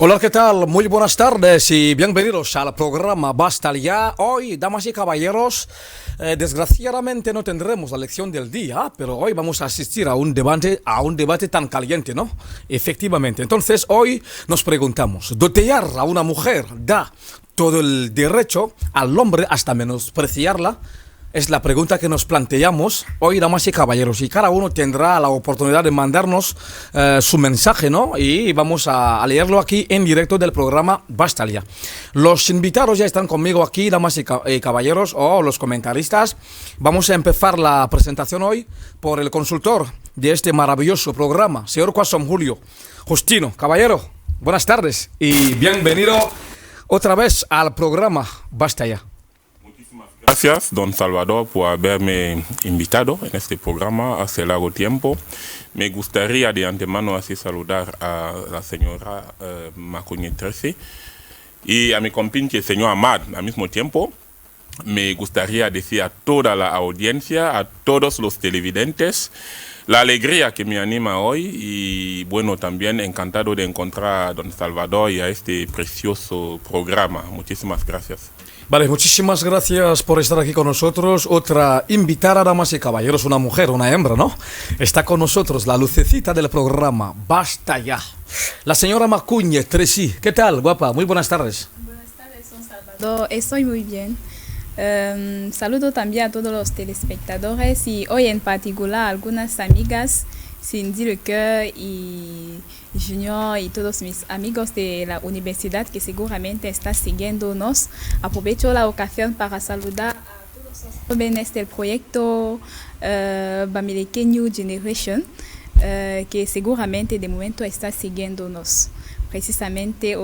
Hola, ¿qué tal? Muy buenas tardes y bienvenidos al programa Basta Ya. Hoy, damas y caballeros, desgraciadamente no tendremos la lección del día, pero hoy vamos a asistir a un debate tan caliente, ¿no? Efectivamente. Entonces, hoy nos preguntamos, ¿dotear a una mujer da todo el derecho al hombre hasta menospreciarla? Es la pregunta que nos planteamos hoy, damas y caballeros, y cada uno tendrá la oportunidad de mandarnos su mensaje, ¿no? Y vamos a leerlo aquí en directo del programa Basta Ya. Los invitados ya están conmigo aquí, damas y caballeros, o los comentaristas. Vamos a empezar la presentación hoy por el consultor de este maravilloso programa, señor Quasón Julio Justino. Caballero, buenas tardes y bienvenido otra vez al programa Basta Ya. Gracias, don Salvador, por haberme invitado en este programa hace largo tiempo. Me gustaría de antemano así saludar a la señora Macuñe 13 y a mi compinche señor Ahmad al mismo tiempo. Me gustaría decir a toda la audiencia, a todos los televidentes, la alegría que me anima hoy y bueno, también encantado de encontrar a don Salvador y a este precioso programa. Muchísimas gracias. Vale, muchísimas gracias por estar aquí con nosotros. Otra invitada, damas y caballeros, una mujer, una hembra, ¿no? Está con nosotros la lucecita del programa Basta Ya, la señora Macuñe Tresi. ¿Qué tal, guapa? Muy buenas tardes. Buenas tardes, don Salvador. Estoy muy bien. Saludo también a todos los telespectadores y hoy en particular a algunas amigas, Cindy Lecoeur y Junior y todos mis amigos de la universidad que seguramente están siguiéndonos. Aprovecho la ocasión para saludar a todos los jóvenes del proyecto Bamileke New Generation que seguramente de momento están siguiéndonos, precisamente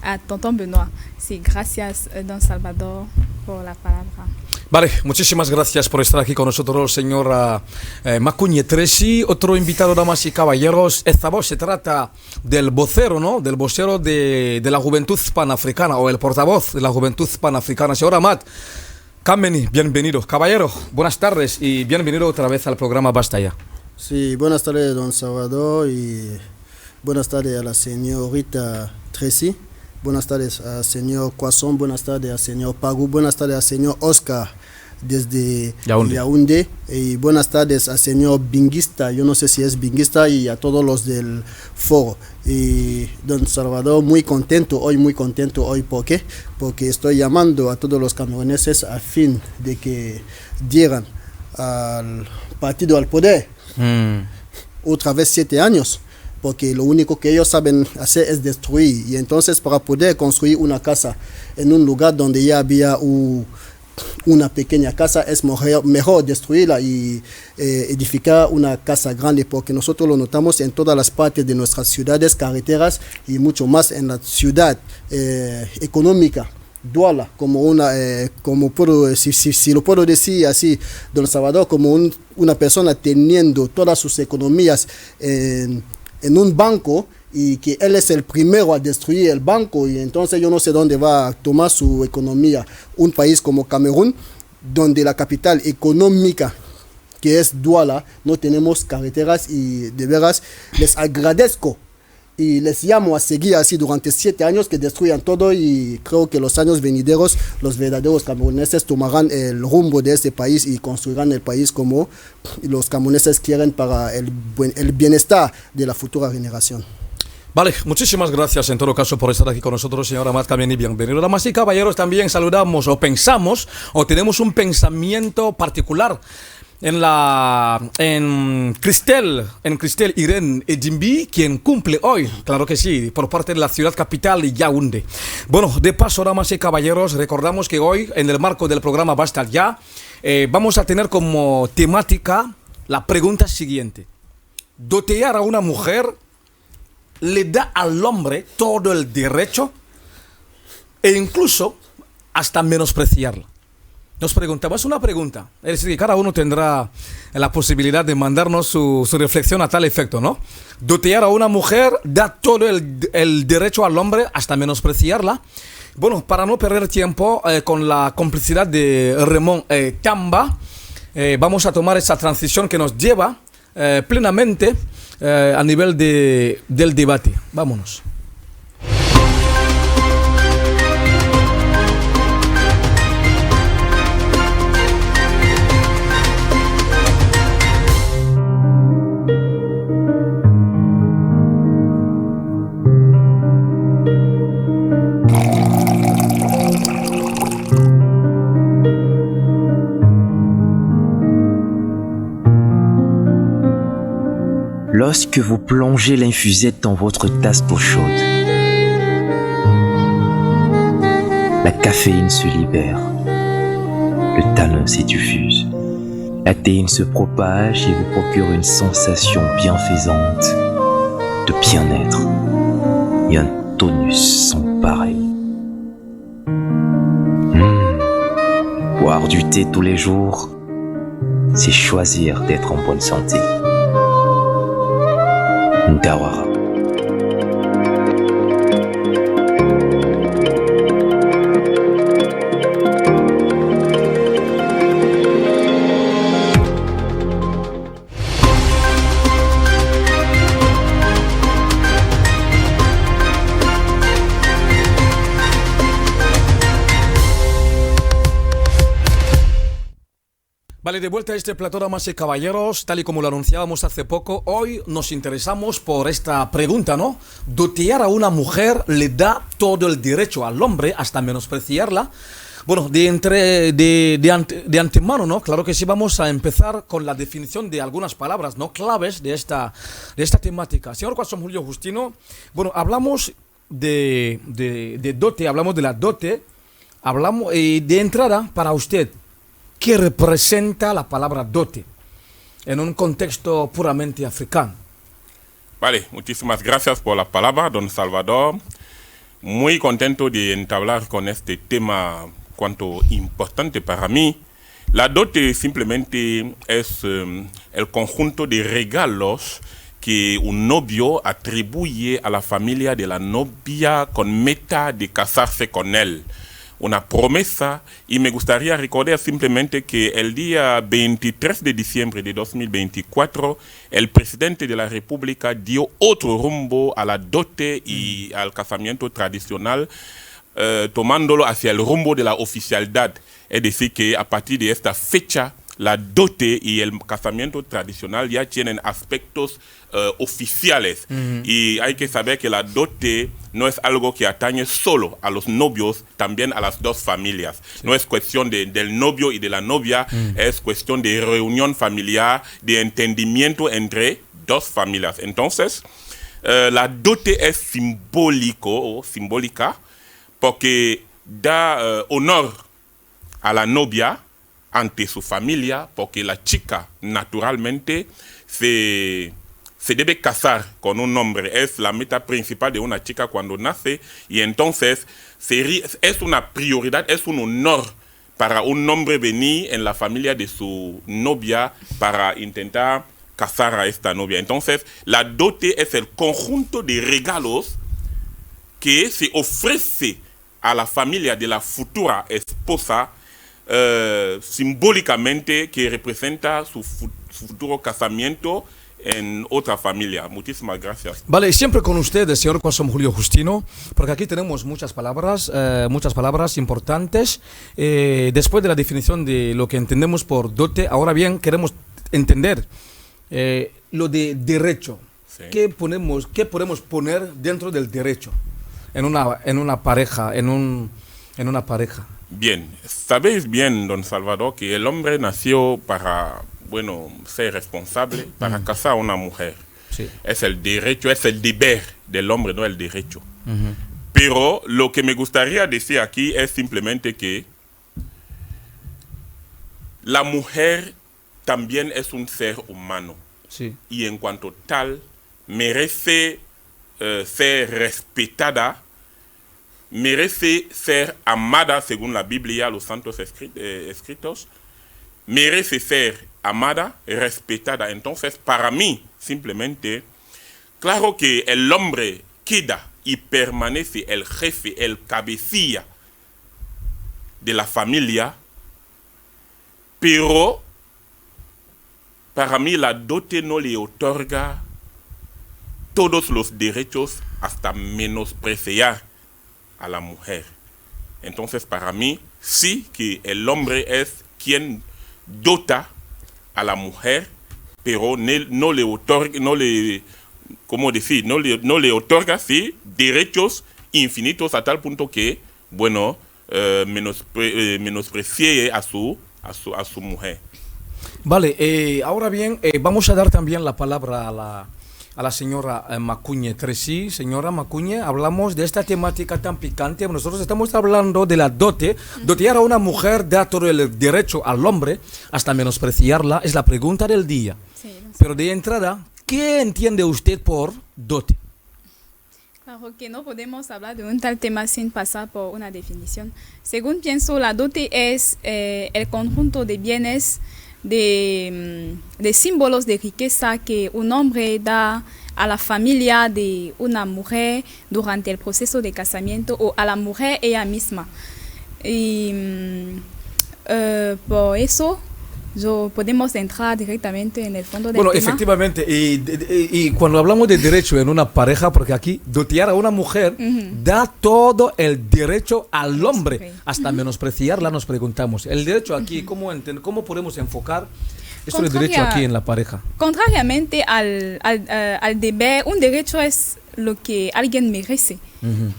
a Tonton Benoit. Sí, gracias, don Salvador, por la palabra. Vale, muchísimas gracias por estar aquí con nosotros, señora Macuñe Tresi. Otro invitado, damas y caballeros. Esta voz se trata del vocero, ¿no? Del vocero de la Juventud Panafricana, o el portavoz de la Juventud Panafricana. Señor Ahmad Kameni, bienvenido. Caballero, buenas tardes y bienvenido otra vez al programa Basta Ya. Sí, buenas tardes, don Salvador, y buenas tardes a la señorita Tresi. Buenas tardes al señor Quasón, buenas tardes al señor Pagu, buenas tardes al señor Oscar desde Yaoundé, y buenas tardes al señor Binguista, yo no sé si es Binguista, y a todos los del foro. Y don Salvador, muy contento hoy, ¿por qué? Porque estoy llamando a todos los cameruneses a fin de que dieran al partido al poder otra vez 7 años. Porque lo único que ellos saben hacer es destruir, y entonces para poder construir una casa en un lugar donde ya había una pequeña casa es mejor destruirla y edificar una casa grande, porque nosotros lo notamos en todas las partes de nuestras ciudades, carreteras y mucho más en la ciudad económica. Douala, como como puedo, si lo puedo decir así, don Salvador, como una persona teniendo todas sus economías en un banco, y que él es el primero a destruir el banco, y entonces yo no sé dónde va a tomar su economía. Un país como Camerún, donde la capital económica, que es Douala, no tenemos carreteras, y de veras les agradezco y les llamo a seguir así durante 7 años, que destruyan todo, y creo que los años venideros los verdaderos cameruneses tomarán el rumbo de este país y construirán el país como los cameruneses quieren para el bienestar de la futura generación. Vale, muchísimas gracias en todo caso por estar aquí con nosotros, señora Ahmad Kameni, bienvenido. Damas y caballeros, también saludamos o pensamos o tenemos un pensamiento particular en Cristel Irene Edimbi, quien cumple hoy, claro que sí, por parte de la ciudad capital de Yaoundé. Bueno, de paso, damas y caballeros, recordamos que hoy, en el marco del programa Basta Ya, vamos a tener como temática la pregunta siguiente: ¿dotear a una mujer le da al hombre todo el derecho e incluso hasta menospreciarla? Nos preguntamos una pregunta, es decir, que cada uno tendrá la posibilidad de mandarnos su reflexión a tal efecto, ¿no? Dotear a una mujer da todo el derecho al hombre hasta menospreciarla. Bueno, para no perder tiempo, con la complicidad de Raymond Tamba, vamos a tomar esa transición que nos lleva plenamente a nivel del debate. Vámonos. lorsque vous plongez l'infusette dans votre tasse d'eau chaude. La caféine se libère, le tanin s'y diffuse. La théine se propage et vous procure une sensation bienfaisante de bien-être et un tonus sans pareil. Boire du thé tous les jours, c'est choisir d'être en bonne santé. Ndawara. Vale, de vuelta a este plató, damas y caballeros, tal y como lo anunciábamos hace poco, hoy nos interesamos por esta pregunta, ¿no? ¿Dotear a una mujer le da todo el derecho al hombre hasta menospreciarla? Bueno, de antemano, ¿no? Claro que sí, vamos a empezar con la definición de algunas palabras, ¿no? Claves de esta temática. Señor Quasón Julio Justino, bueno, hablamos de dote, hablamos de la dote, hablamos de entrada para usted. ¿Qué representa la palabra dote en un contexto puramente africano? Vale, muchísimas gracias por la palabra, don Salvador. Muy contento de entablar con este tema cuanto importante para mí. La dote simplemente es el conjunto de regalos que un novio atribuye a la familia de la novia con meta de casarse con él. Una promesa, y me gustaría recordar simplemente que el día 23 de diciembre de 2024, el presidente de la República dio otro rumbo a la dote y al casamiento tradicional, tomándolo hacia el rumbo de la oficialidad. Es decir, que a partir de esta fecha, la dote y el casamiento tradicional ya tienen aspectos oficiales. Y hay que saber que la dote no es algo que atañe solo a los novios, también a las dos familias. Sí. No es cuestión del novio y de la novia, es cuestión de reunión familiar, de entendimiento entre dos familias. Entonces, la dote es simbólica porque da honor a la novia ante su familia, porque la chica naturalmente se debe casar con un hombre. Es la meta principal de una chica cuando nace, y entonces es una prioridad, es un honor para un hombre venir en la familia de su novia para intentar casar a esta novia. Entonces, la dote es el conjunto de regalos que se ofrece a la familia de la futura esposa, simbólicamente, que representa su futuro casamiento en otra familia. Muchísimas gracias. Vale, siempre con usted, el señor Quasón Julio Justino, porque aquí tenemos muchas palabras importantes. Después de la definición de lo que entendemos por dote, ahora bien queremos entender lo de derecho. Sí. ¿Qué podemos poner dentro del derecho en una pareja, en una pareja? Bien, sabéis bien, don Salvador, que el hombre nació para, ser responsable, para casar a una mujer. Sí. Es el derecho, es el deber del hombre, no el derecho. Pero lo que me gustaría decir aquí es simplemente que la mujer también es un ser humano. Sí. Y en cuanto tal, merece ser respetada, merece ser amada según la Biblia, los santos escritos, merece ser amada, respetada. Entonces, para mí, simplemente, claro que el hombre queda y permanece el jefe, el cabecilla de la familia, pero para mí la dote no le otorga todos los derechos, hasta menospreciar a la mujer. Entonces, para mí, sí que el hombre es quien dota a la mujer, pero no le otorga, no le otorga, sí, derechos infinitos a tal punto que, menosprecie a su mujer. Vale, ahora bien, vamos a dar también la palabra a la señora Macuñe Tracy. Señora Macuñe, hablamos de esta temática tan picante. Nosotros estamos hablando de la dote. Dotear a una mujer da todo el derecho al hombre hasta menospreciarla. Es la pregunta del día. Sí, no sé. Pero de entrada, ¿qué entiende usted por dote? Claro que no podemos hablar de un tal tema sin pasar por una definición. Según pienso, la dote es el conjunto de bienes, de símbolos de riqueza que un hombre da a la familia de una mujer durante el proceso de casamiento o a la mujer ella misma. Y por eso podemos entrar directamente en el fondo del Bueno, tema. efectivamente, y cuando hablamos de derecho en una pareja, porque aquí dotear a una mujer da todo el derecho al hombre, hasta menospreciarla, nos preguntamos. El derecho aquí, ¿cómo podemos enfocar esto del derecho aquí en la pareja? Contrariamente al deber, un derecho es lo que alguien merece.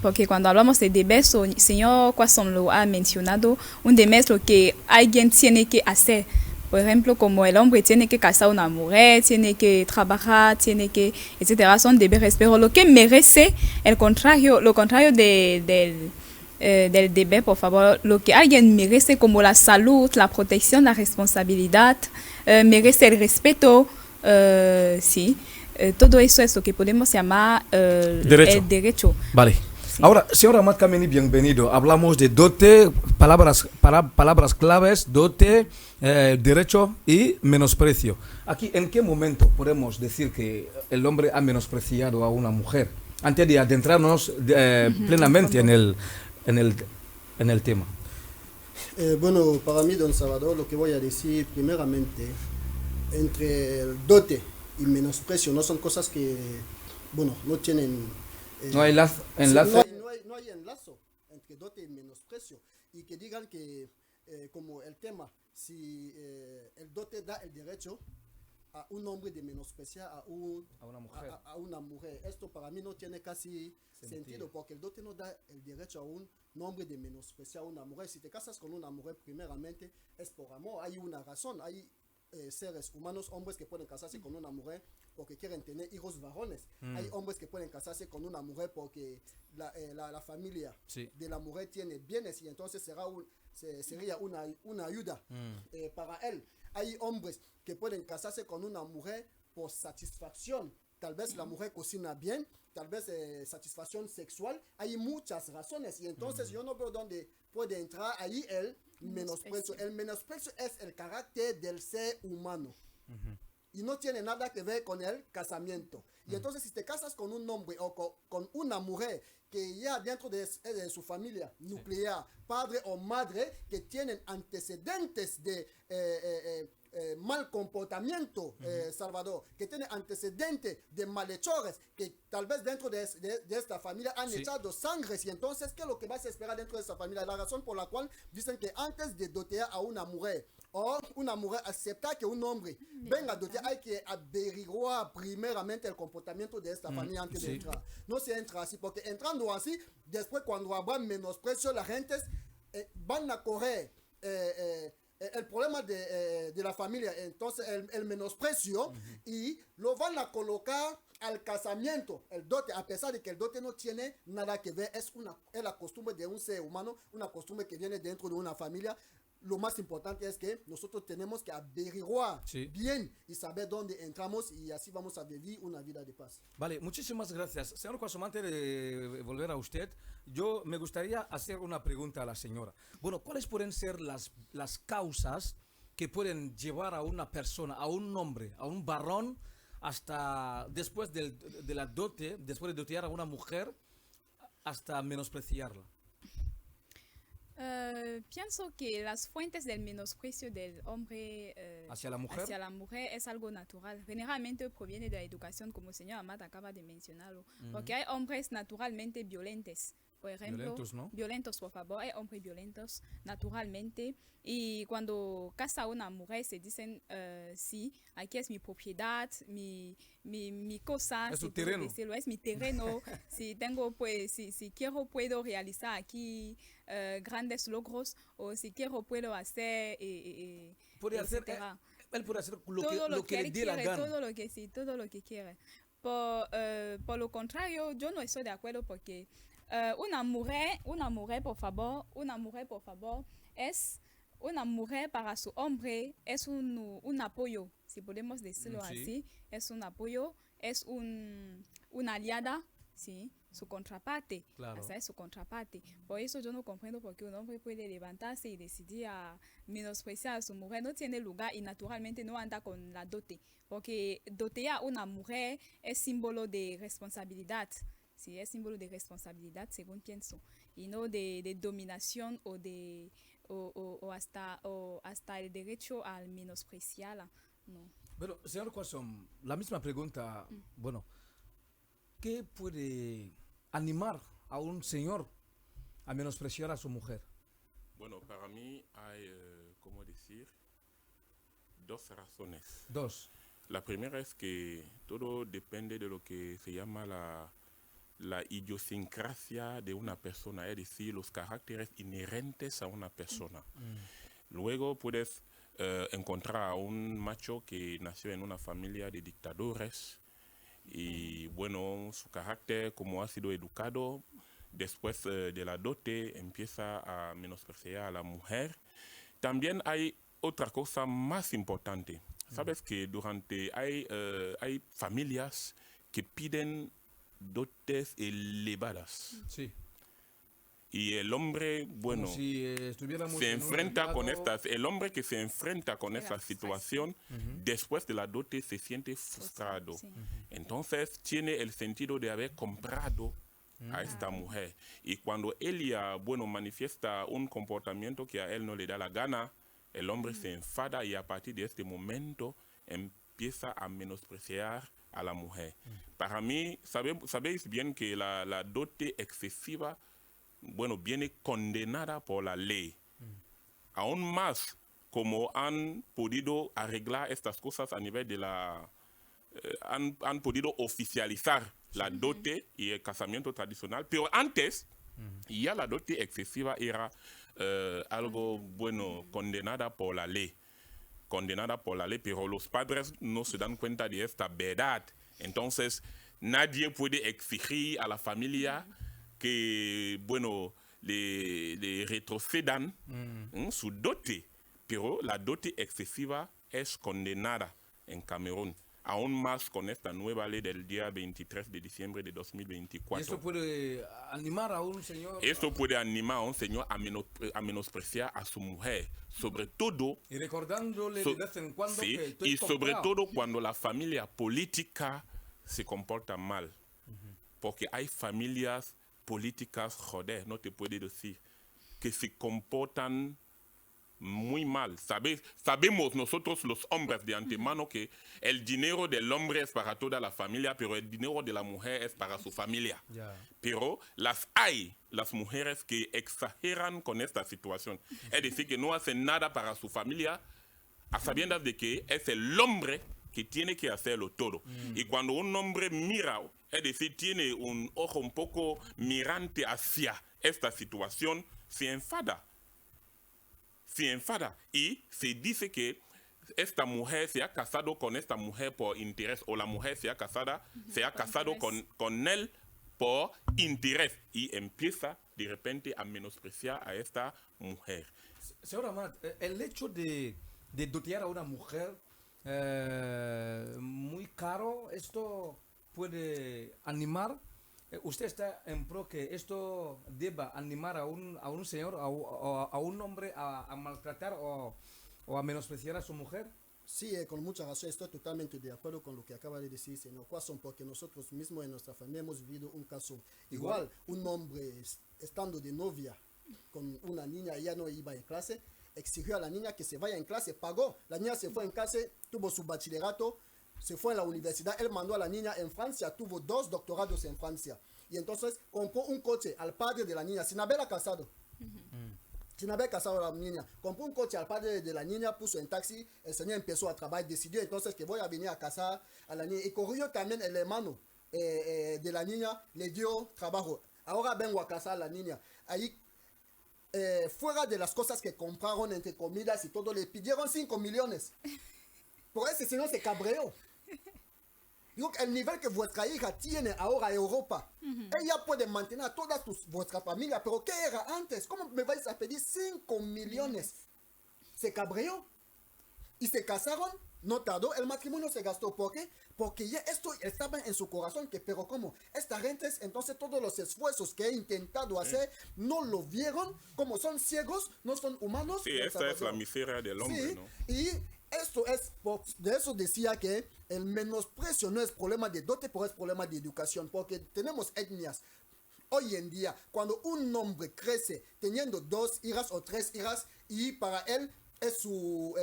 Porque cuando hablamos de deber, el señor Quasson lo ha mencionado, un deber es lo que alguien tiene que hacer. Por ejemplo, como el hombre tiene que casar a una mujer, tiene que trabajar, tiene que, etcétera, son deberes. Pero lo que merece, lo contrario del deber, por favor, lo que alguien merece como la salud, la protección, la responsabilidad, merece el respeto, sí. Todo eso es lo que podemos llamar el derecho. Vale. Sí. Ahora, señora Matkameni, bienvenido. Hablamos de dote, palabras claves, dote, derecho y menosprecio. Aquí, ¿en qué momento podemos decir que el hombre ha menospreciado a una mujer? Antes de adentrarnos plenamente en el tema. Bueno, para mí, don Salvador, lo que voy a decir primeramente, entre el dote y menosprecio no son cosas que, bueno, no tienen... no hay enlace. No hay enlazo entre dote y menosprecio. Y que digan que, como el tema, si el dote da el derecho a un hombre de menospreciar a una mujer. Esto para mí no tiene casi sentido, porque el dote no da el derecho a un hombre de menospreciar a una mujer. Si te casas con una mujer, primeramente es por amor. Hay una razón, hay seres humanos, hombres que pueden casarse con una mujer porque quieren tener hijos varones. Hay hombres que pueden casarse con una mujer porque la familia de la mujer tiene bienes y entonces sería una ayuda para él. Hay hombres que pueden casarse con una mujer por satisfacción. Tal vez la mujer cocina bien, tal vez satisfacción sexual. Hay muchas razones y entonces yo no veo dónde puede entrar ahí el menosprecio. El menosprecio es el carácter del ser humano y no tiene nada que ver con el casamiento. Y entonces si te casas con un hombre o con una mujer que ya dentro de su familia nuclear, padre o madre, que tienen antecedentes de mal comportamiento, Salvador, que tienen antecedentes de malhechores, que tal vez dentro de esta familia han echado sangre. Y entonces, ¿qué es lo que vas a esperar dentro de esa familia? La razón por la cual dicen que antes de dotear a una mujer, o una mujer acepta que un hombre venga a dotear, hay que averiguar primeramente el comportamiento de esta familia antes de entrar. No se entra así, porque entrando así, después cuando habrá menosprecio, la gente van a correr el problema de la familia, entonces el menosprecio, y lo van a colocar al casamiento, el dote, a pesar de que el dote no tiene nada que ver, es la costumbre de un ser humano, una costumbre que viene dentro de una familia. Lo más importante es que nosotros tenemos que averiguar bien y saber dónde entramos, y así vamos a vivir una vida de paz. Vale, muchísimas gracias. Señor Quasson, antes de volver a usted, yo me gustaría hacer una pregunta a la señora. Bueno, ¿cuáles pueden ser las causas que pueden llevar a una persona, a un hombre, a un varón, hasta después de la dote, después de dotear a una mujer, hasta menospreciarla? Pienso que las fuentes del menosprecio del hombre hacia la mujer es algo natural. Generalmente proviene de la educación, como el señor Amat acaba de mencionarlo. Porque hay hombres naturalmente violentos. Por ejemplo, violentos, por favor, hay hombres violentos naturalmente. Y cuando casa a una mujer se dicen, sí, aquí es mi propiedad, mi cosa, es tu terreno. Decirlo, es mi terreno. Si tengo, pues, si quiero puedo realizar aquí grandes logros, o si quiero puedo hacer, él puede hacer lo que le dé la gana. Todo lo que quiere. por lo contrario, yo no estoy de acuerdo porque una mujer, por favor, es una mujer para su hombre, es un apoyo, si podemos decirlo Sí. así, es un apoyo, es una aliada, ¿sí? Su contraparte, Claro. hasta es su contraparte. Por eso yo no comprendo por qué un hombre puede levantarse y decidir a menospreciar a su mujer. No tiene lugar y naturalmente no anda con la dote. Porque dotear a una mujer es símbolo de responsabilidad. Sí, es símbolo de responsabilidad, según pienso. Y no de dominación o hasta el derecho al menospreciarla. No. Pero, señor Quasson, la misma pregunta, bueno, ¿qué puede animar a un señor a menospreciar a su mujer? Bueno, para mí hay, ¿cómo decir? Dos razones. Dos. La primera es que todo depende de lo que se llama la idiosincrasia de una persona, es decir, los caracteres inherentes a una persona. Luego puedes encontrar a un macho que nació en una familia de dictadores y bueno, su carácter, como ha sido educado, después de la dote empieza a menospreciar a la mujer. También hay otra cosa más importante. Sabes que hay familias que piden dotes elevadas Sí. y el hombre, bueno, Como si estuviéramos se en un enfrenta con reinado- el hombre que se enfrenta con Era esta situación, después de la dote se siente frustrado. Sí. Entonces tiene el sentido de haber comprado a esta mujer. Y cuando ella, bueno, manifiesta un comportamiento que a él no le da la gana, el hombre se enfada y a partir de este momento empieza a menospreciar a la mujer. Para mí, sabéis bien que la dote excesiva, bueno, viene condenada por la ley. Aún más como han podido arreglar estas cosas a nivel de la... han podido oficializar la dote y el casamiento tradicional, pero antes ya la dote excesiva era algo, bueno, condenada por la ley. Condenada por la ley, pero los padres no se dan cuenta de esta verdad. Entonces, nadie puede exigir a la familia que, bueno, le retrocedan su dote, pero la dote excesiva es condenada en Camerún, aún más con esta nueva ley del día 23 de diciembre de 2024. Y esto puede animar a un señor... Esto puede animar a un señor a menospreciar a su mujer, sobre todo... Y recordándole So- de vez en cuando sí, que estoy y sobre comprado. todo cuando la familia política se comporta mal. Porque hay familias políticas, joder, no te puedo decir, que se comportan muy mal. Sabemos nosotros los hombres de antemano que el dinero del hombre es para toda la familia, pero el dinero de la mujer es para su familia. Ya. Pero las mujeres que exageran con esta situación. Es decir, que no hacen nada para su familia, a sabiendas de que es el hombre que tiene que hacerlo todo. Y cuando un hombre mira, es decir, tiene un ojo un poco mirante hacia esta situación, se enfada. Se enfada y se dice que esta mujer se ha casado con esta mujer por interés, o la mujer se ha casado interés. con él por interés, y empieza de repente a menospreciar a esta mujer. Señor Amat, el hecho de dotear a una mujer muy caro, esto puede animar. ¿Usted está en pro que esto deba animar a un señor, a un hombre a maltratar o a menospreciar a su mujer? Sí, con mucha razón, estoy totalmente de acuerdo con lo que acaba de decir señor Quasson, porque nosotros mismos en nuestra familia hemos vivido un caso igual. Un hombre estando de novia con una niña, ella no iba en clase, exigió a la niña que se vaya en clase, pagó, la niña se fue en clase, tuvo su bachillerato, se fue a la universidad, él mandó a la niña en Francia, tuvo 2 doctorados en Francia, y entonces compró un coche al padre de la niña, sin haberla casado. Sin haber casado a la niña, compró un coche al padre de la niña, puso en taxi, el señor empezó a trabajar, decidió entonces que voy a venir a casar a la niña, y corrió también el hermano de la niña, le dio trabajo, ahora vengo a casar a la niña, ahí fuera de las cosas que compraron entre comidas y todo, le pidieron 5 millones, por ese señor se cabreó. Digo, el nivel que vuestra hija tiene ahora en Europa, ella puede mantener a toda vuestra familia, pero ¿qué era antes? ¿Cómo me vais a pedir 5 millones? Se cabreó y se casaron. No tardó, el matrimonio se gastó. ¿Por qué? Porque ya esto estaba en su corazón, que pero como esta gente, entonces todos los esfuerzos que he intentado hacer, no lo vieron, como son ciegos, no son humanos. Sí, esta es la miseria del hombre, sí, ¿no? Y esto es, de eso decía que el menosprecio no es problema de dote, pero es problema de educación, porque tenemos etnias. Hoy en día, cuando un hombre crece teniendo 2 hijas o 3 hijas, y para él es su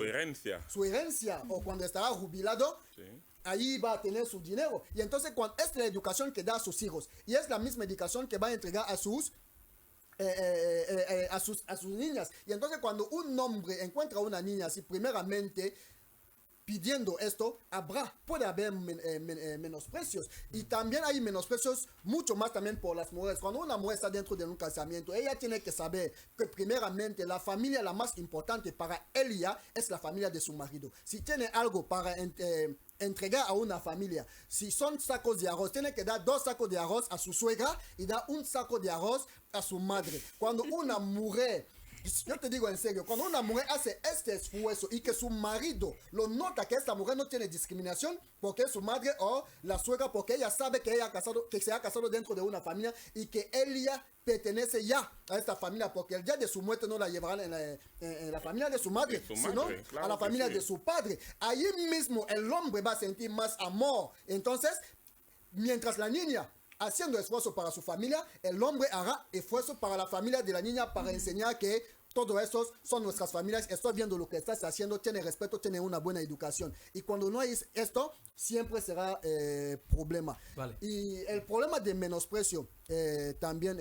herencia. Su herencia, o cuando estará jubilado, sí, ahí va a tener su dinero. Y entonces es la educación que da a sus hijos, y es la misma educación que va a entregar a sus niñas. Y entonces cuando un hombre encuentra a una niña así, primeramente pidiendo esto, puede haber menosprecios. Y también hay menosprecios mucho más también por las mujeres. Cuando una mujer está dentro de un casamiento, ella tiene que saber que primeramente la familia la más importante para ella es la familia de su marido. Si tiene algo para entregar a una familia, si son sacos de arroz, tiene que dar 2 sacos de arroz a su suegra y dar 1 saco de arroz a su madre. Cuando una mujer, yo te digo en serio, cuando una mujer hace este esfuerzo y que su marido lo nota, que esta mujer no tiene discriminación porque es su madre o la suegra, porque ella sabe que se ha casado dentro de una familia y que ella pertenece ya a esta familia, porque el día de su muerte no la llevarán en la familia de su madre, sino claro, a la familia de su padre. Allí mismo el hombre va a sentir más amor. Entonces, mientras la niña haciendo esfuerzo para su familia, el hombre hará esfuerzo para la familia de la niña, para enseñar que todos estos son nuestras familias. Estoy viendo lo que estás haciendo, tiene respeto, tiene una buena educación. Y cuando no hay esto, siempre será problema. Vale. Y el problema de menosprecio, también,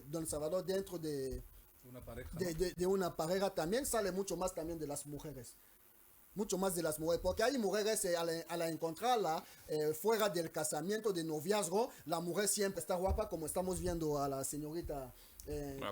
don Salvador, dentro de una pareja, de una pareja, también sale mucho más también de las mujeres. Mucho más de las mujeres, porque hay mujeres al encontrarla fuera del casamiento, de noviazgo, la mujer siempre está guapa, como estamos viendo a la señorita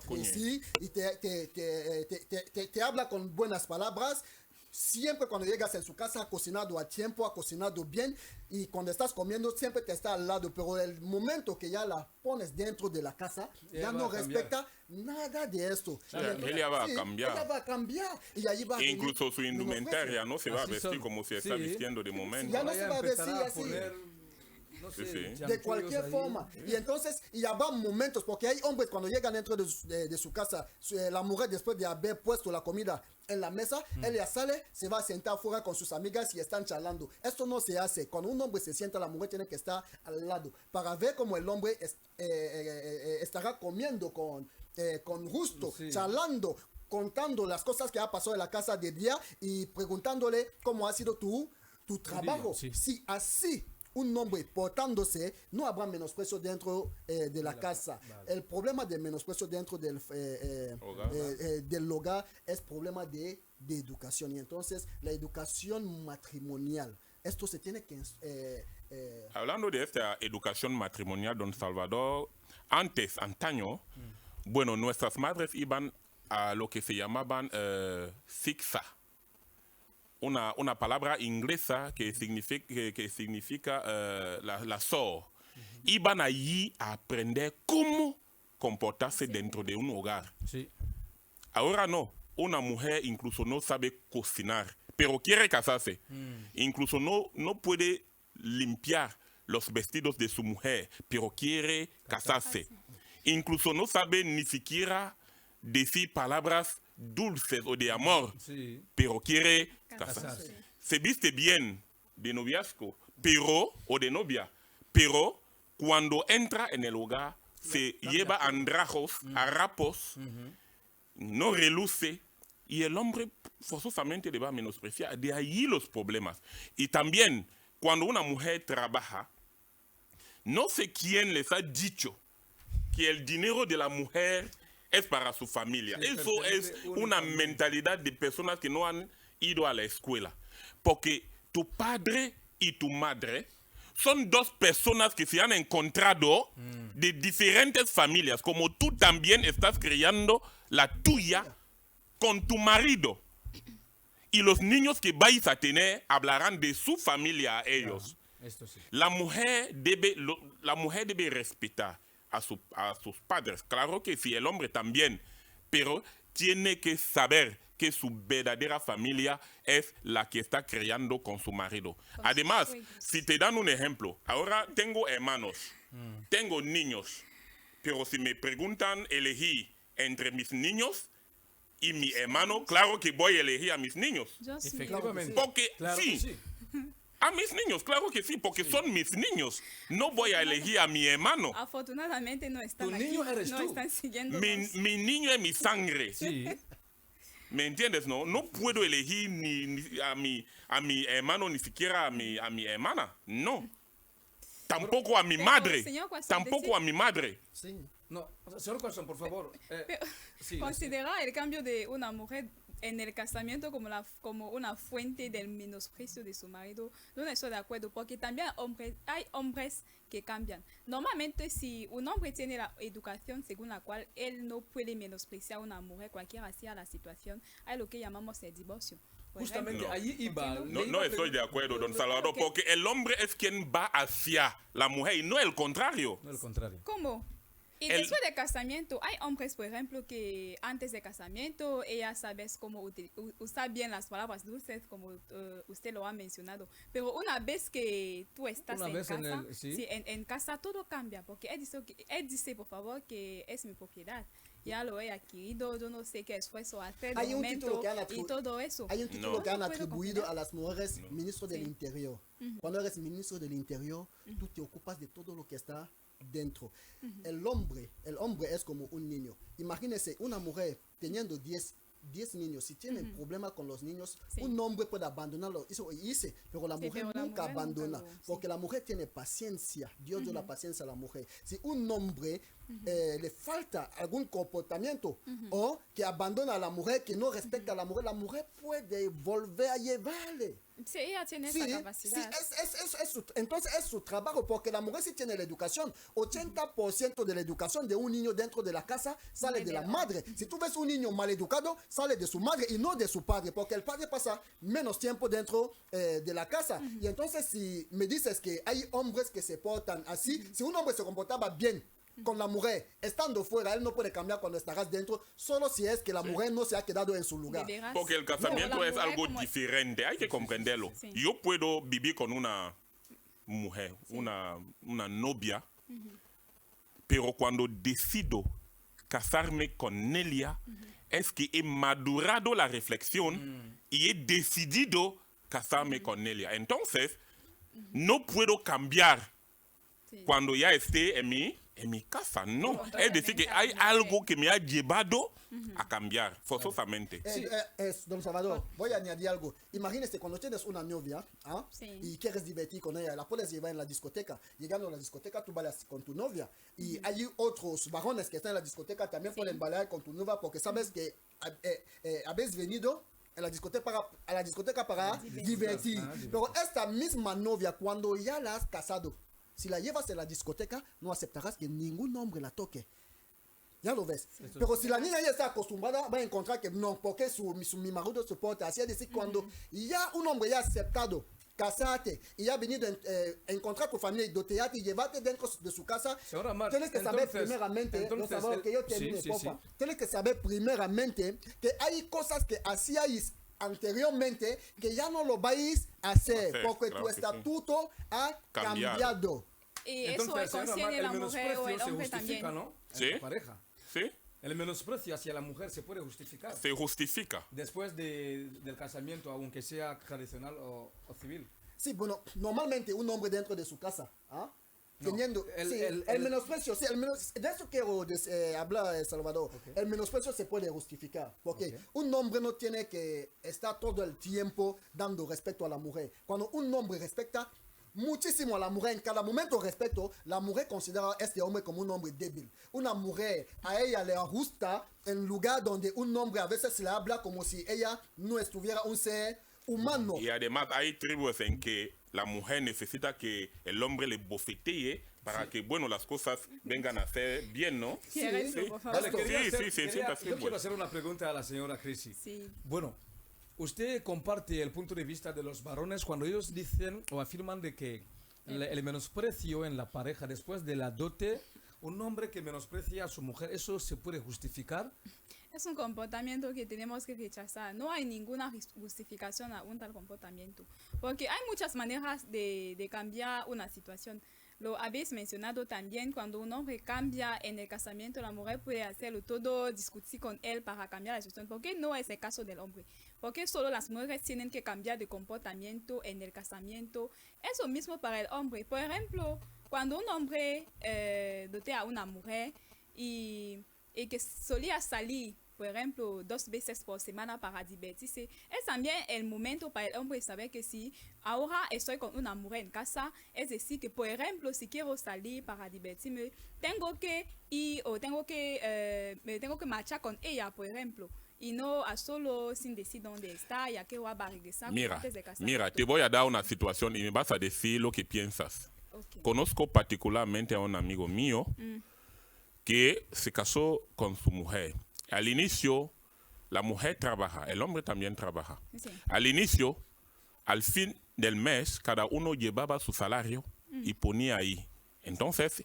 Tracy, y te habla con buenas palabras. Siempre cuando llegas en su casa ha cocinado a tiempo, ha cocinado bien, y cuando estás comiendo siempre te está al lado, pero el momento que ya la pones dentro de la casa, ya no respeta nada de esto. Ella va a cambiar. Ella va a cambiar. Y ahí va incluso su indumentaria no se va a vestir como se está vistiendo de momento. Ya no se va a vestir así. No sé, de cualquier forma. Y entonces ya va momentos, porque hay hombres cuando llegan dentro de su casa, la mujer después de haber puesto la comida en la mesa, ella sale, se va a sentar fuera con sus amigas y están charlando. Esto no se hace. Cuando un hombre se sienta, la mujer tiene que estar al lado para ver cómo el hombre estará comiendo con gusto, charlando, contando las cosas que ha pasado en la casa de día y preguntándole cómo ha sido tu trabajo. Si así un hombre portándose, no habrá menosprecio dentro de la casa. Vale. El problema de menosprecio dentro del hogar es problema de educación. Y entonces, la educación matrimonial, esto se tiene que... Hablando de esta educación matrimonial, don Salvador, antaño, bueno, nuestras madres iban a lo que se llamaban siksa. Una palabra inglesa que significa la SOR. Iban allí a aprender cómo comportarse dentro de un hogar. Sí. Ahora no. Una mujer incluso no sabe cocinar, pero quiere casarse. Incluso no puede limpiar los vestidos de su mujer, pero quiere casarse. Incluso no sabe ni siquiera decir palabras dulces o de amor, pero quiere casarse. Se viste bien de noviazgo, o de novia, pero cuando entra en el hogar se lleva andrajos, harapos, no reluce, y el hombre forzosamente le va a menospreciar. De ahí los problemas. Y también, cuando una mujer trabaja, no sé quién les ha dicho que el dinero de la mujer es para su familia. Eso es una mentalidad de personas que no han ido a la escuela. Porque tu padre y tu madre son 2 personas que se han encontrado de diferentes familias, como tú también estás creando la tuya con tu marido. Y los niños que vais a tener hablarán de su familia a ellos. Esto sí. La mujer debe respetar a sus padres. Claro que sí, el hombre también. Pero tiene que saber que su verdadera familia es la que está criando con su marido. Además, si te dan un ejemplo, ahora tengo hermanos, tengo niños, pero si me preguntan elegir entre mis niños y mi hermano, claro que voy a elegir a mis niños. Yo sí. Efectivamente. Porque Claro sí, que sí. a mis niños, claro que sí, porque son mis niños. No voy a elegir a mi hermano. Afortunadamente no están Tu aquí, niño eres no tú. están siguiendo. Mi niño es mi sangre. Sí. ¿Me entiendes? No puedo elegir ni a mi hermano, ni siquiera a mi hermana. No. Tampoco a mi madre. Señor Kwasi, Tampoco a mi madre. Sí. No, señor Corazón, por favor. Sí, Considera el cambio de una mujer en el casamiento como una fuente del menosprecio de su marido. No estoy de acuerdo, porque también hay hombres que cambian. Normalmente, si un hombre tiene la educación según la cual él no puede menospreciar a una mujer, cualquiera sea la situación, hay lo que llamamos el divorcio. Por justamente ejemplo, allí iba. No estoy de acuerdo, don Salvador, porque el hombre es quien va hacia la mujer y no el contrario. No, al contrario. ¿Cómo? Y después del casamiento, hay hombres, por ejemplo, que antes del casamiento, ella sabe cómo usar bien las palabras dulces, como usted lo ha mencionado. Pero una vez que tú estás en casa, en casa todo cambia, porque él dice, por favor, que es mi propiedad. Ya lo he adquirido, yo no sé qué esfuerzo hacer de momento y todo eso. Hay un título que han No puedo atribuido comprender. a las mujeres ministro del Interior. Cuando eres ministro del Interior, tú te ocupas de todo lo que está dentro. El hombre es como un niño. Imagínese una mujer teniendo 10 niños. Si tiene problema con los niños, Sí. un hombre puede abandonarlo. Eso dice, pero la Sí, mujer pero la nunca mujer abandona. nunca lo- Porque la mujer tiene paciencia. Dios dio la paciencia a la mujer. Si un hombre le falta algún comportamiento o que abandona a la mujer, que no respeta a la mujer puede volver a llevarle. Sí, ella tiene Sí, esa sí, capacidad. entonces es su trabajo, porque la mujer sí tiene la educación. 80% de la educación de un niño dentro de la casa sale de la madre. Si tú ves un niño mal educado, sale de su madre y no de su padre, porque el padre pasa menos tiempo dentro de la casa. Y entonces si me dices que hay hombres que se portan así, si un hombre se comportaba bien con la mujer, estando fuera, él no puede cambiar cuando estarás dentro, solo si es que la mujer no se ha quedado en su lugar. De veras. Porque el casamiento No, la es mujer algo como- diferente, hay que comprenderlo. Sí. Yo puedo vivir con una mujer, una novia, pero cuando decido casarme con ella, es que he madurado la reflexión y he decidido casarme con ella. Entonces, no puedo cambiar Sí. cuando ya esté en mi casa, no. Entonces, Es decir, que venga, hay mujer. algo que me ha llevado a cambiar, forzosamente. Don Salvador, voy a añadir algo. Imagínese cuando tienes una novia Sí. y quieres divertir con ella, la puedes llevar en la discoteca. Llegando a la discoteca, tú bailas con tu novia. Y hay otros varones que están en la discoteca, también pueden bailar con tu novia porque sabes que habéis venido a la discoteca para divertir. Pero esta misma novia, cuando ya la has casado, si la llevas en la discoteca, no aceptarás que ningún hombre la toque. Ya lo ves. Pero si la niña ya está acostumbrada, va a encontrar que no, porque mi marido se porta así. Es decir, cuando ya un hombre ya ha aceptado casarte y ya ha venido a encontrar tu familia y dotearte y llevarte dentro de su casa, Señora Mar, tienes que saber entonces, primeramente, entonces, por favor, que yo termine, sí, porfa. sí. Tienes que saber primeramente que hay cosas que hacíais anteriormente que ya no lo vais a hacer porque claro tu que sí. estatuto ha cambiado. Y eso Entonces, señora concierne Mar, la el mujer o menosprecio el se hombre justifica, también. ¿no? En Sí. la pareja. ¿Sí? El menosprecio hacia la mujer se puede justificar Se justifica. después del casamiento, aunque sea tradicional o civil. Sí, bueno, normalmente un hombre dentro de su casa, No, teniendo el menosprecio, sí, de eso quiero hablar, Salvador. El menosprecio se puede justificar, porque un hombre no tiene que estar todo el tiempo dando respeto a la mujer. Cuando un hombre respecta muchísimo a la mujer, en cada momento respeto, la mujer considera a este hombre como un hombre débil. Una mujer, a ella le gusta en lugar donde un hombre a veces le habla como si ella no estuviera un ser humano. Y además hay tribus en que la mujer necesita que el hombre le bofetee para que, bueno, las cosas vengan a ser bien, ¿no? ¿Quieres, Sí. por favor? Vale, quería Sí, hacer- sí, sí, quería- sí, yo quiero bueno. hacer una pregunta a la señora Crisi. Sí. Bueno, Usted comparte el punto de vista de los varones cuando ellos dicen o afirman de que el menosprecio en la pareja después de la dote, un hombre que menosprecia a su mujer, ¿eso se puede justificar? Es un comportamiento que tenemos que rechazar. No hay ninguna justificación a un tal comportamiento. Porque hay muchas maneras de cambiar una situación. Lo habéis mencionado también, cuando un hombre cambia en el casamiento, la mujer puede hacerlo todo, discutir con él para cambiar la situación. ¿Por qué no es el caso del hombre? Porque solo las mujeres tienen que cambiar de comportamiento en el casamiento. Eso mismo para el hombre. Por ejemplo, cuando un hombre dotea a una mujer y que solía salir, por ejemplo, 2 veces por semana para divertirse, es también el momento para el hombre saber que si ahora estoy con una mujer en casa, es decir, que por ejemplo, si quiero salir para divertirme, tengo que ir o tengo que marchar con ella, por ejemplo, y no a solo sin decir dónde está y a qué hora va a regresar. Mira, te voy a dar una situación y me vas a decir lo que piensas. Okay. Conozco particularmente a un amigo mío que se casó con su mujer. Al inicio, la mujer trabaja, el hombre también trabaja. Sí. Al inicio, al fin del mes, cada uno llevaba su salario y ponía ahí. Entonces,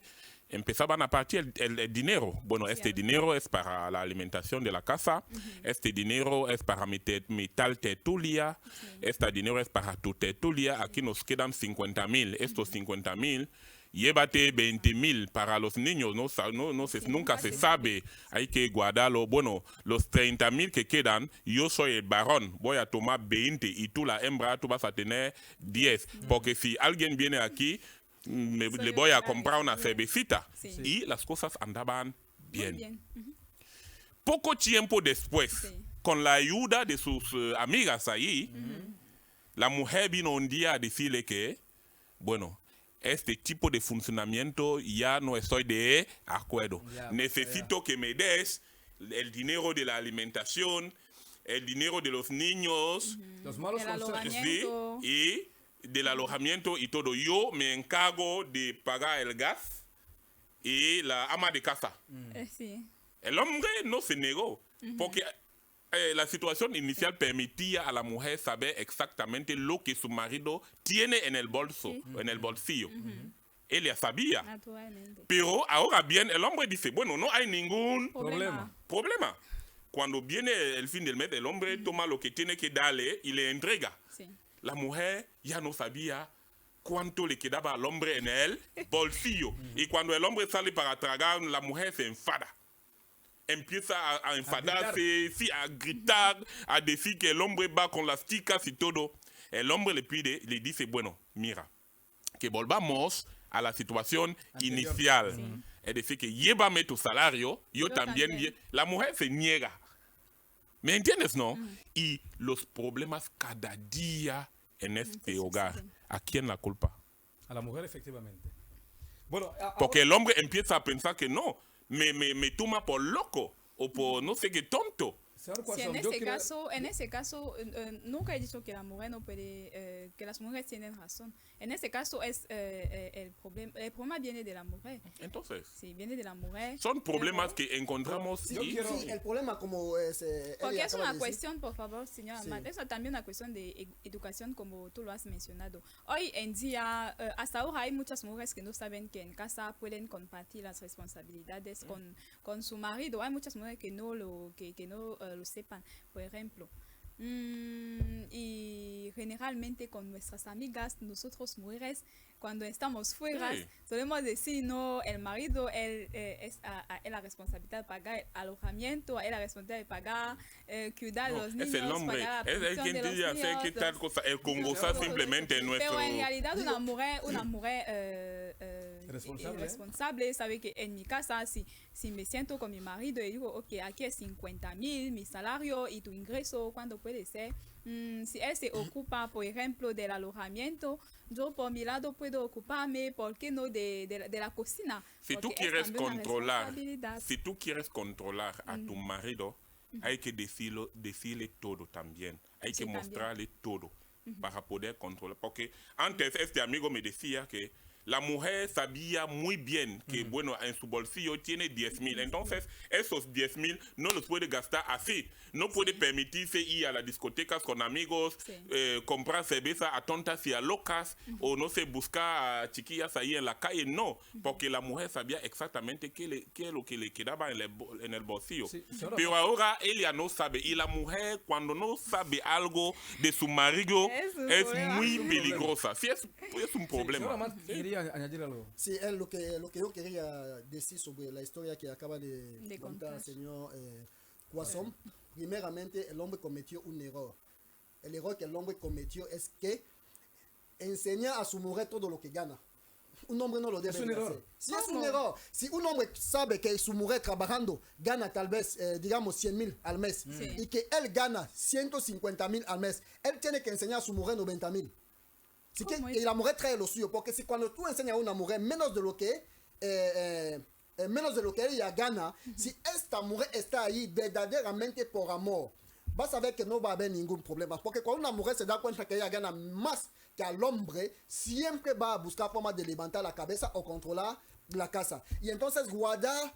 empezaban a partir el dinero. Bueno, este dinero es para la alimentación de la casa, este dinero es para mi tal tertulia, este dinero es para tu tertulia. Aquí nos quedan 50,000. Estos 50,000, llévate 20,000 para los niños, nunca se sabe, hay que guardarlo. Bueno, los 30,000 que quedan, yo soy el varón, voy a tomar 20 y tú la hembra, tú vas a tener 10. Porque si alguien viene aquí, le voy a comprar una cervecita. Sí. Y las cosas andaban bien. Muy bien. Poco tiempo después, con la ayuda de sus amigas ahí, la mujer vino un día a decirle que, bueno, este tipo de funcionamiento ya no estoy de acuerdo. Necesito que me des el dinero de la alimentación, el dinero de los niños, Los malos El consejos. alojamiento. sí, y del alojamiento y todo. Yo me encargo de pagar el gas y la ama de casa. Sí. El hombre no se negó, porque la situación inicial permitía a la mujer saber exactamente lo que su marido tiene en el bolso, en el bolsillo. Ella sabía. Naturalmente. Pero ahora bien, el hombre dice, bueno, no hay ningún Problema. problema. Cuando viene el fin del mes, el hombre toma lo que tiene que darle y le entrega. Sí. La mujer ya no sabía cuánto le quedaba al hombre en el bolsillo. Y cuando el hombre sale para tragar, la mujer se enfada. Empieza a enfadarse, a gritar, a decir que el hombre va con las chicas y todo. El hombre le pide, le dice, bueno, mira, que volvamos a la situación inicial. Es decir, que llévame tu salario, yo también. La mujer se niega. ¿Me entiendes, no? Y los problemas cada día en este hogar. ¿A quién la culpa? A la mujer, efectivamente. Bueno, Porque el hombre empieza a pensar que no, me toma por loco o por no sé qué tonto. señor Sí, Quasson, en ese caso, nunca he dicho que la mujer no puede, que las mujeres tienen razón. En ese caso es el problema viene de la mujer. Entonces, Sí, viene de la mujer. son problemas que encontramos Yo y quiero- Sí, el problema como es... Porque ella es acaba una de decir, cuestión, por favor, señora Sí. Amat, es también una cuestión de educación, como tú lo has mencionado. Hoy en día, hasta ahora hay muchas mujeres que no saben que en casa pueden compartir las responsabilidades con su marido. Hay muchas mujeres que no lo sepan, por ejemplo. Y generalmente con nuestras amigas, nosotros mujeres, cuando estamos fuera, Sí. solemos decir, no, el marido, él es la responsabilidad de pagar el alojamiento, él la responsabilidad de pagar, cuidar de no, los niños, es el hombre, pagar la es el pensión quien de los dice hacer niños, qué tal cosa, el congoza simplemente nuestro... Pero en realidad una mujer Responsable, responsable sabe que en mi casa, si me siento con mi marido y digo, ok, aquí es 50,000 mi salario y tu ingreso, ¿cuándo puede ser? Si él se ocupa, por ejemplo, del alojamiento, yo por mi lado puedo ocuparme, ¿por qué no de la cocina? Si tú Porque es quieres también una controlar, responsabilidad. si tú quieres controlar a tu marido, hay que decirle todo también. Hay Sí, que también. mostrarle todo para poder controlar. Porque antes este amigo me decía que la mujer sabía muy bien que, bueno, en su bolsillo tiene 10,000. Entonces, esos 10,000 no los puede gastar así. No puede permitirse ir a las discotecas con amigos, comprar cerveza a tontas y a locas, o no sé, buscar a chiquillas ahí en la calle. No, porque la mujer sabía exactamente qué es lo que le quedaba en el bolsillo. Sí, pero ahora ella no sabe. Y la mujer, cuando no sabe algo de su marido, es muy peligrosa. Sí, es un problema. Señora Amat, quería añadir algo. Sí, lo que yo quería decir sobre la historia que acaba de contar el señor Quassom. Primeramente, el hombre cometió un error. El error que el hombre cometió es que enseña a su mujer todo lo que gana. Un hombre no lo debe hacer. Sí, es un error. Si un hombre sabe que su mujer trabajando gana tal vez, digamos, 100,000 al mes, y que él gana 150,000 al mes, él tiene que enseñar a su mujer 90,000. Si que la mujer trae lo suyo, porque si cuando tú enseñas a una mujer menos de lo que ella gana, si esta mujer está ahí verdaderamente por amor, vas a ver que no va a haber ningún problema. Porque cuando una mujer se da cuenta que ella gana más que al hombre, siempre va a buscar forma de levantar la cabeza o controlar la casa. Y entonces guardar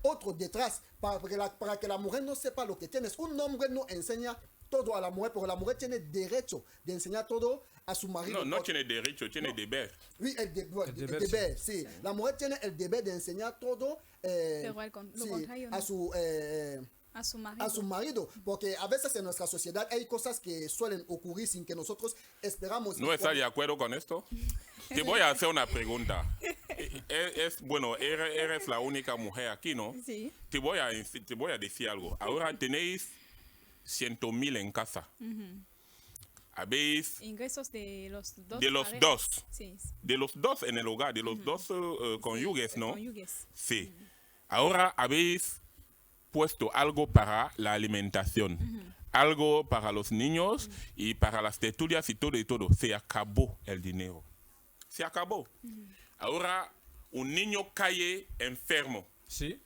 otro detrás para que la mujer no sepa lo que tienes. Un hombre no enseña todo a la mujer, porque la mujer tiene derecho de enseñar todo a su marido. No tiene derecho, tiene deber. Oui, el deber, sí. La mujer tiene el deber de enseñar todo a su marido, porque a veces en nuestra sociedad hay cosas que suelen ocurrir sin que nosotros esperamos. ¿No estás de acuerdo con esto? Te voy a hacer una pregunta. Bueno, eres la única mujer aquí, ¿no? Sí. Te voy a decir algo. Ahora tenéis 100,000 en casa. Habéis ingresos de los dos. De los dos. Sí. De los dos en el hogar, de los dos cónyuges, ¿no? Cónyuges. Sí. Ahora habéis puesto algo para la alimentación, algo para los niños y para las tertulias y todo y todo. Se acabó el dinero. Se acabó. Ahora un niño cae enfermo. Sí.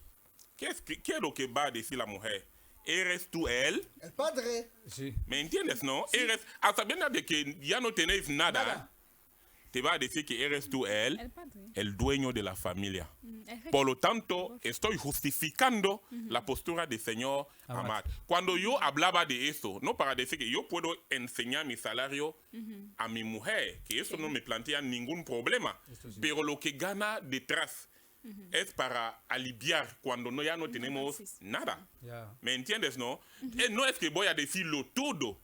¿Qué es lo que va a decir la mujer? ¿Eres tú él? El padre. Sí. ¿Me entiendes, no? Sí. Eres, a sabiendas de que ya no tenéis nada, te va a decir que eres tú él, el dueño de la familia. Por lo tanto, estoy justificando la postura del señor Amat. Cuando yo hablaba de eso, no para decir que yo puedo enseñar mi salario a mi mujer, que eso no me plantea ningún problema, pero lo que gana detrás es para aliviar cuando ya no tenemos nada. ¿Me entiendes, no? No es que voy a decirlo todo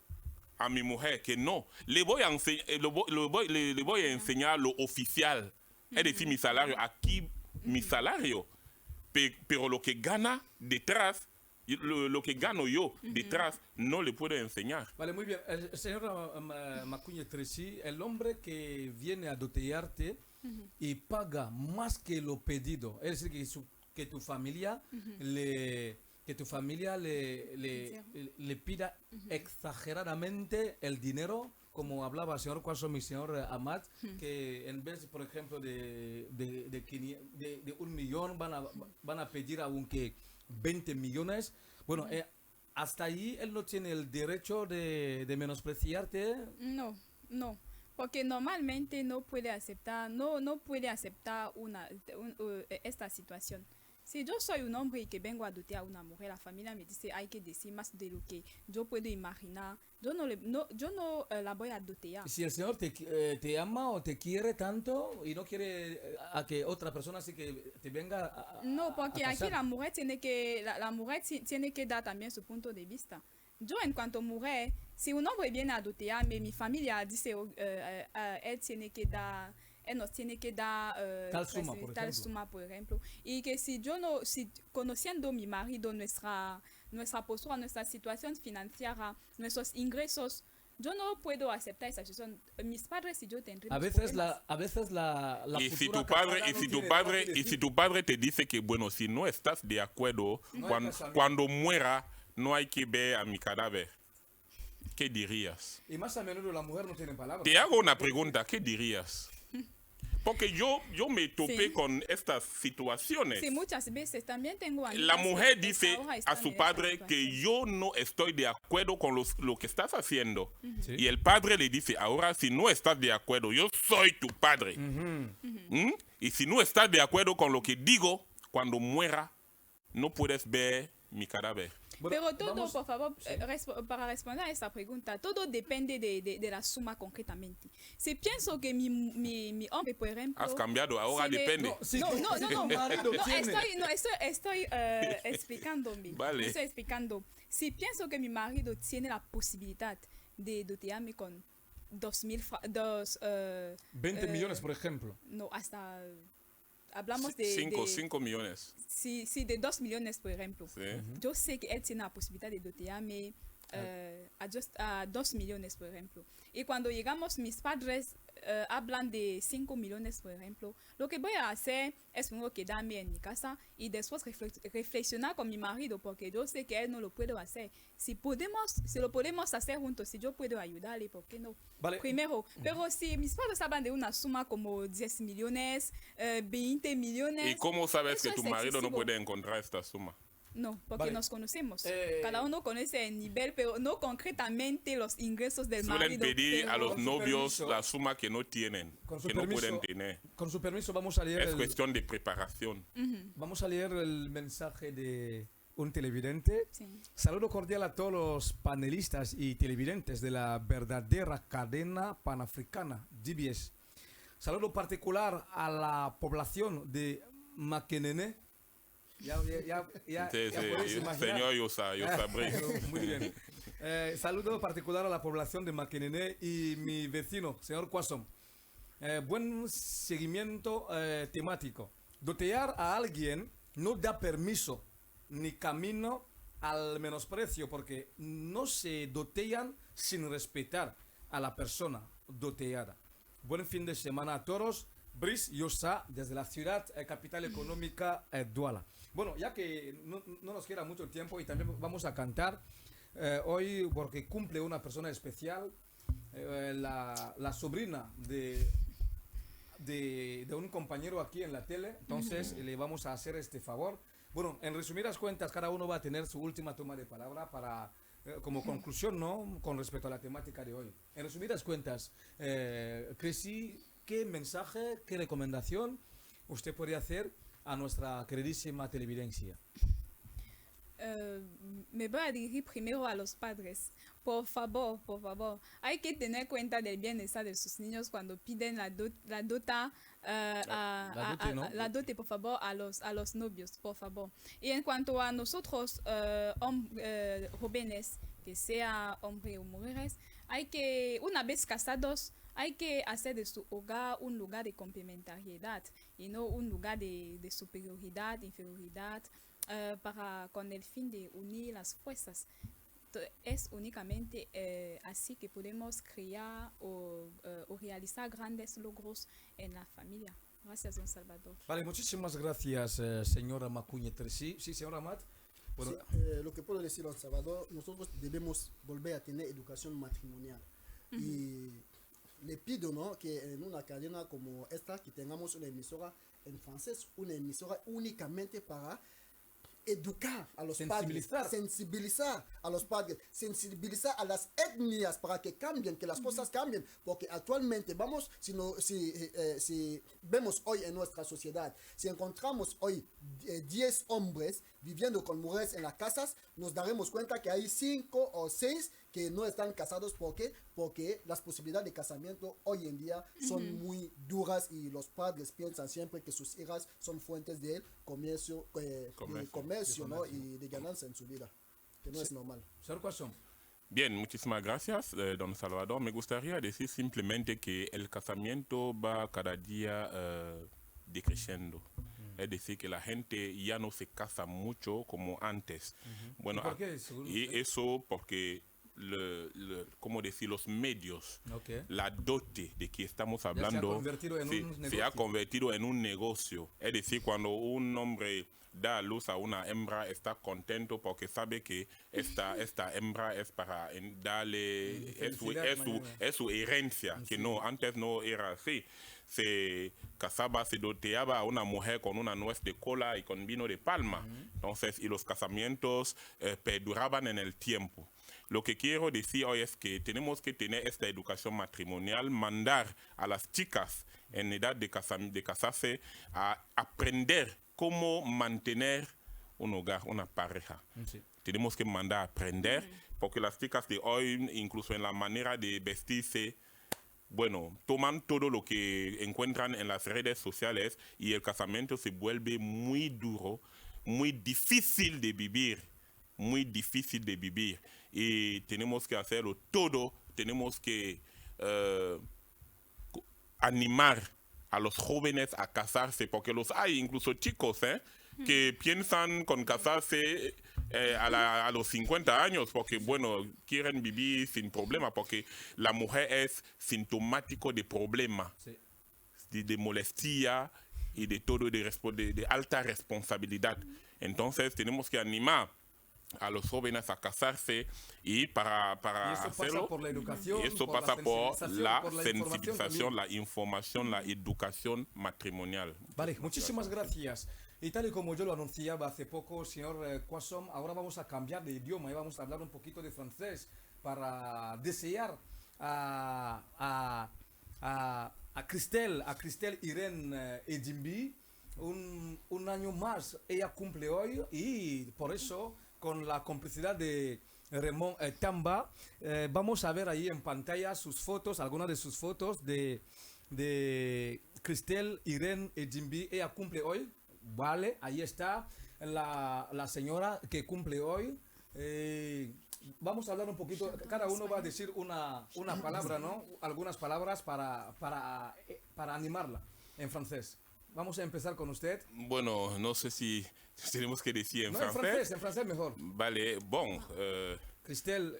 a mi mujer, que no. Le voy a enseñar lo oficial. Es decir, mi salario. Aquí, mi salario. Pero lo que gana detrás, lo que gano yo detrás, no le puedo enseñar. Vale, muy bien. El señor Macuña Tracy, el hombre que viene a dotearte y paga más que lo pedido, es decir, que tu familia le pida exageradamente el dinero, como hablaba el señor Quassom y el señor Amat, que en vez, por ejemplo, de 1 millón van a pedir aunque 20 millones. Bueno, hasta ahí él no tiene el derecho de menospreciarte. No. Porque normalmente no puede aceptar esta situación. Si yo soy un hombre y que vengo a doter a una mujer, la familia me dice hay que decir más de lo que yo puedo imaginar. Yo no la voy a dotear. Si el Señor te ama o te quiere tanto y no quiere a que otra persona así que te venga no, porque aquí la mujer tiene que dar también su punto de vista. Yo, en cuanto mujer, si un hombre viene a dotearme, mi familia dice él nos tiene que dar tal suma, por ejemplo. Y que si conociendo mi marido, nuestra postura, nuestra situación financiera, nuestros ingresos, yo no puedo aceptar esa situación. Mis padres y yo tendremos problemas. A veces la y si tu padre te dice que, bueno, si no estás de acuerdo, cuando muera, no hay que ver a mi cadáver, ¿qué dirías? Y más a menudo la mujer no tiene palabras. Te hago una pregunta, ¿qué dirías? Porque yo me topé con estas situaciones. Sí, muchas veces también tengo amigas La mujer que dice ahora a están su en esa padre que situación. yo no estoy de acuerdo con lo que estás haciendo. Sí. Y el padre le dice, ahora si no estás de acuerdo, yo soy tu padre. Y si no estás de acuerdo con lo que digo, cuando muera, no puedes ver mi cadáver. Bueno, Pero todo, vamos- por favor, para responder a esta pregunta, todo depende de la suma concretamente. Si pienso que mi hombre, por ejemplo... Has cambiado, ahora si le- depende. No, sí, No, que- no, sí no, que no, el marido no, tiene. estoy explicándome. Vale. Estoy explicando. Si pienso que mi marido tiene la posibilidad de dotearme con 20 millones, por ejemplo. no, hasta... Hablamos de... 5 millones. Sí, de 2 millones, por ejemplo. Sí. Yo sé que él tiene la posibilidad de dotearme a 2 millones, por ejemplo. Y cuando llegamos, mis padres hablan de 5 millones, por ejemplo. Lo que voy a hacer es primero quedarme en mi casa y después reflexionar con mi marido, porque yo sé que él no lo puede hacer. Si lo podemos hacer juntos, si yo puedo ayudarle, ¿por qué no? Vale. Primero, pero si mis padres hablan de una suma como 10 millones, 20 millones... ¿Y cómo sabes eso que tu es marido no excesivo. puede encontrar esta suma? No, porque Vale. nos conocemos. Eh, Cada uno conoce el nivel, pero no concretamente los ingresos del Suelen marido. pedir pero- a los Con su novios permiso. la suma que no tienen, Con su que no permiso, pueden tener. con su permiso vamos a leer Es el, cuestión de preparación. vamos a leer el mensaje de un televidente. Sí. Saludo cordial a todos los panelistas y televidentes de la verdadera cadena panafricana, DBS. Saludo particular a la población de Makenene. Ya Sí, podéis sí, imaginar. señor, yo sabré. Muy bien. Saludo particular a la población de Makenene y mi vecino, señor Quasson. Buen seguimiento temático. Dotear a alguien no da permiso ni camino al menosprecio, porque no se dotean sin respetar a la persona doteada. Buen fin de semana a todos. Brice Yosa, desde la ciudad capital económica Douala. Bueno, ya que no nos queda mucho tiempo y también vamos a cantar hoy porque cumple una persona especial, la sobrina de un compañero aquí en la tele, entonces le vamos a hacer este favor. Bueno, en resumidas cuentas, cada uno va a tener su última toma de palabra para, como conclusión, ¿no? Con respecto a la temática de hoy. En resumidas cuentas, Cressy, ¿qué mensaje, qué recomendación usted podría hacer a nuestra queridísima televidencia? Me voy a dirigir primero a los padres. Por favor, hay que tener cuenta del bienestar de sus niños cuando piden la dote, la dote, por favor, a los novios, por favor. Y en cuanto a nosotros, jóvenes, que sea hombre o mujeres, hay que, una vez casados, hay que hacer de su hogar un lugar de complementariedad y no un lugar de superioridad, inferioridad, con el fin de unir las fuerzas. Es únicamente así que podemos crear o realizar grandes logros en la familia. Gracias, don Salvador. Vale, muchísimas gracias, señora Macuñe Tressy. Sí, señora Amat. Bueno, Sí, lo que puedo decir, don Salvador, nosotros debemos volver a tener educación matrimonial. Y le pido, ¿no?, que en una cadena como esta, que tengamos una emisora en francés, una emisora únicamente para educar a los padres, sensibilizar a los padres, sensibilizar a las etnias para que cambien, que las cosas cambien, porque actualmente si vemos hoy en nuestra sociedad, si encontramos hoy 10 hombres viviendo con mujeres en las casas, nos daremos cuenta que hay 5 o 6 que no están casados. ¿Por qué? Porque las posibilidades de casamiento hoy en día son muy duras y los padres piensan siempre que sus hijas son fuentes de comercio, ¿no?, y de ganancia en su vida, que no es normal. señor Quasson. Bien, muchísimas gracias, don Salvador. Me gustaría decir simplemente que el casamiento va cada día decreciendo. Es decir, que la gente ya no se casa mucho como antes. Bueno, ¿Y por qué, según y usted? eso porque ¿cómo decir? Los medios, Okay. la dote de que estamos se ha hablando, convertido en un se negocio. ha convertido en un negocio. Es decir, cuando un hombre da a luz a una hembra, está contento porque sabe que esta hembra es para darle, es su herencia, que no, antes no era así. Se casaba, se doteaba a una mujer con una nuez de cola y con vino de palma. Entonces, y los casamientos perduraban en el tiempo. Lo que quiero decir hoy es que tenemos que tener esta educación matrimonial, mandar a las chicas en edad de casarse a aprender cómo mantener un hogar, una pareja. Sí. Tenemos que mandar a aprender, porque las chicas de hoy, incluso en la manera de vestirse, bueno, toman todo lo que encuentran en las redes sociales y el casamiento se vuelve muy duro, muy difícil de vivir. Muy difícil de vivir y tenemos que hacerlo todo, tenemos que animar a los jóvenes a casarse, porque los hay, incluso chicos, que piensan con casarse a los 50 años, porque, bueno, quieren vivir sin problema, porque la mujer es sintomático de problema, Sí. de molestia y de todo, de alta responsabilidad. Entonces, tenemos que animar a los jóvenes a casarse y para Y eso hacerlo, pasa por la educación, y eso por pasa por la información sensibilización, también. la información, la educación matrimonial. Vale, muchísimas gracias. Y tal y como yo lo anunciaba hace poco, señor Quassom, ahora vamos a cambiar de idioma y vamos a hablar un poquito de francés para desear a Christelle Irene Edimbi un año más. Ella cumple hoy y por eso, con la complicidad de Raymond Tamba, vamos a ver ahí en pantalla sus fotos, algunas de sus fotos de Christelle Irene Edimbi. Ella cumple hoy, vale, ahí está la señora que cumple hoy. Vamos a hablar un poquito, cada uno va a decir una palabra, ¿no? Algunas palabras para animarla en francés. Vamos a empezar con usted. Bueno, no sé si tenemos que decir en No, francés. en francés mejor. Vale, bon. Christelle,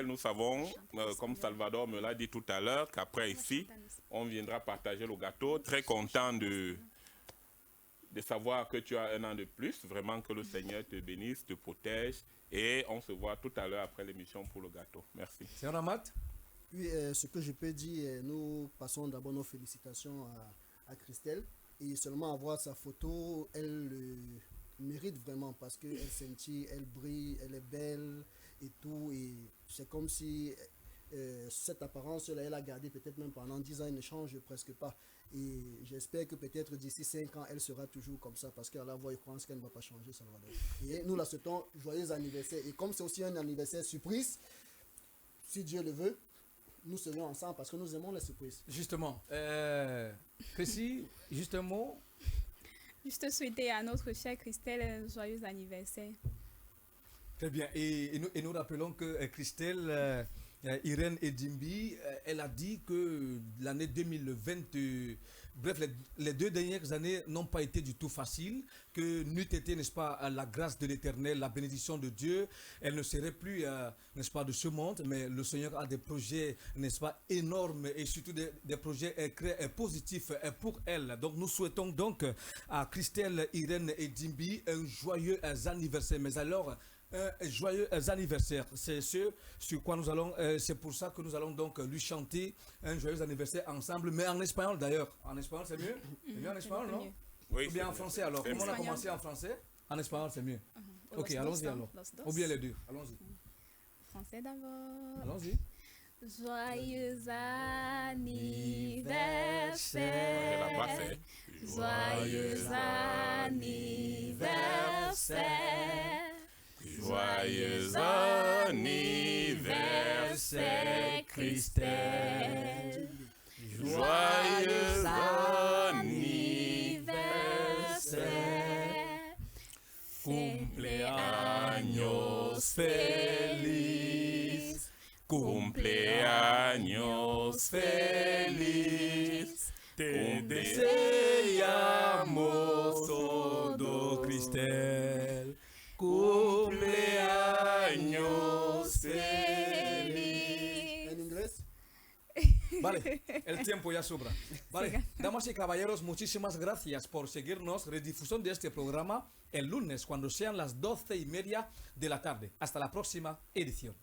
nous savons, comme Salvador me l'a dit tout à l'heure, qu'après ici, on viendra partager le gâteau. Très content de savoir que tu as un an de plus. Vraiment que le Seigneur te bénisse, te protège. Et on se voit tout à l'heure après l'émission pour le gâteau. Merci. Señor Amat. Oui, ce que je peux dire, nous passons d'abord nos félicitations à Christelle. Et seulement avoir sa photo, elle le mérite vraiment parce qu'elle scintille, elle brille, elle est belle et tout. Et c'est comme si cette apparence-là, elle a gardé peut-être même pendant 10 ans, elle ne change presque pas. Et j'espère que peut-être d'ici 5 ans, elle sera toujours comme ça parce qu'à la voix, je pense qu'elle ne va pas changer, Salvador. Et nous la souhaitons joyeux anniversaire. Et comme c'est aussi un anniversaire surprise, si Dieu le veut, nous serons ensemble parce que nous aimons les surprises. Justement, Chrissy, juste un mot. Juste souhaiter à notre chère Christelle un joyeux anniversaire. Très bien. Et nous rappelons que Christelle Irene Edimbi, elle a dit que l'année 2020, bref, les 2 dernières années n'ont pas été du tout faciles, que n'eût été, n'est-ce pas, la grâce de l'Éternel, la bénédiction de Dieu, elle ne serait plus, n'est-ce pas, de ce monde, mais le Seigneur a des projets, n'est-ce pas, énormes et surtout des projets positifs pour elle. Donc nous souhaitons donc à Christelle Irene Edimbi un joyeux anniversaire. Mais alors, un joyeux anniversaire. C'est ce sur quoi nous allons, c'est pour ça que nous allons donc lui chanter un joyeux anniversaire ensemble, mais en espagnol d'ailleurs. En espagnol c'est mieux? C'est mieux en espagnol, non? Oui, Ou bien en français alors? Comme on a commencé en français, en espagnol c'est mieux. Ok, allons-y alors. Ou bien les deux, allons-y. Français d'abord. Allons-y. Joyeux anniversaire. Joyeux anniversaire. Joyeux anniversaire, Christelle. Joyeux anniversaire. Cumpleaños feliz. Cumpleaños feliz. Te deseamos todo, Christelle. Cumpleaños feliz. Vale, el tiempo ya sobra. Vale, damas y caballeros, muchísimas gracias por seguirnos. Redifusión de este programa el lunes cuando sean las 12:30 de la tarde. Hasta la próxima edición.